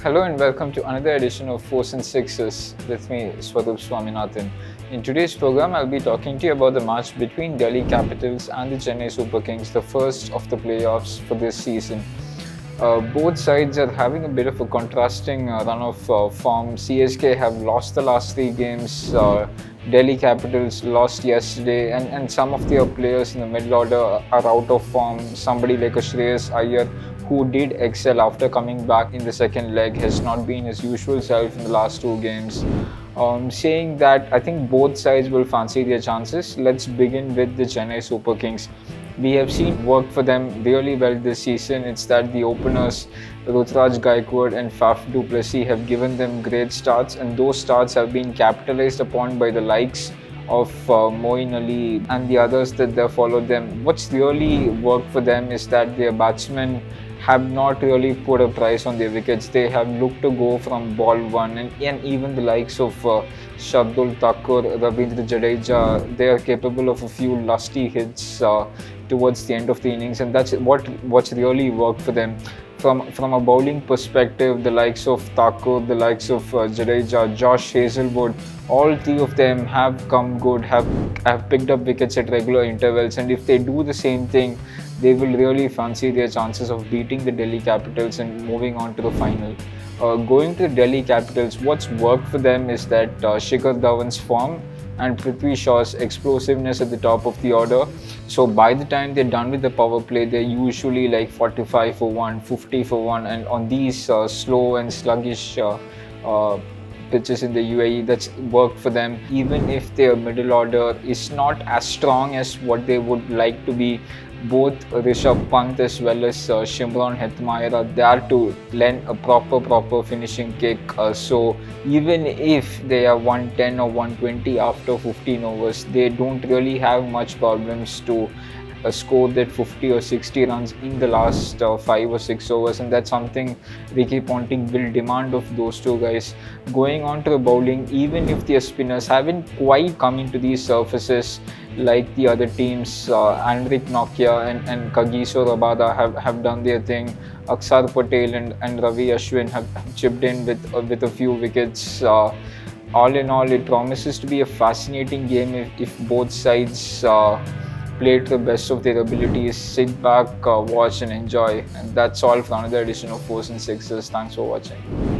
Hello and welcome to another edition of Fours and Sixes with me, Swaroop Swaminathan. In today's program, I'll be talking to you about the match between Delhi Capitals and the Chennai Super Kings, the first of the playoffs for this season. Both sides are having a bit of a contrasting run of form. CSK have lost the last three games. Delhi Capitals lost yesterday, and some of their players in the middle order are out of form. Somebody like a Shreyas Iyer, who did excel after coming back in the second leg, has not been his usual self in the last two games. Saying that, I think both sides will fancy their chances. Let's begin with the Chennai Super Kings. We have seen work for them really well this season. It's that the openers Rutraj Gaikwad and Faf du Plessis have given them great starts, and those starts have been capitalized upon by the likes of Moeen Ali and the others that they followed them. What's really worked for them is that their batsmen have not really put a price on their wickets. They have looked to go from ball one, and even the likes of Shardul Thakur, Ravindra Jadeja, they are capable of a few lusty hits towards the end of the innings, and that's what's really worked for them. From a bowling perspective, the likes of Thakur, the likes of Jadeja, Josh Hazelwood, all three of them have come good, have picked up wickets at regular intervals, and if they do the same thing, they will really fancy their chances of beating the Delhi Capitals and moving on to the final. Going to the Delhi Capitals, what's worked for them is that Shikhar Dhawan's form and Prithvi Shaw's explosiveness at the top of the order. So by the time they're done with the power play, they're usually like 45 for 1, 50 for 1, and on these slow and sluggish pitches in the UAE, that's worked for them. Even if their middle order is not as strong as what they would like to be, both Rishabh Pant as well as Shimron Hetmyer are there to lend a proper finishing kick. So even if they are 110 or 120 after 15 overs, they don't really have much problems to score that 50 or 60 runs in the last 5 or 6 overs, and that's something Ricky Ponting will demand of those two guys. Going on to the bowling, even if their spinners haven't quite come into these surfaces like the other teams, Anrik Nokia and Kagiso Rabada have done their thing. Aksar Patel and Ravi Ashwin have chipped in with a few wickets. All in all, it promises to be a fascinating game if both sides play to the best of their abilities. Sit back, watch and enjoy. And that's all for another edition of Fours and Sixes. Thanks for watching.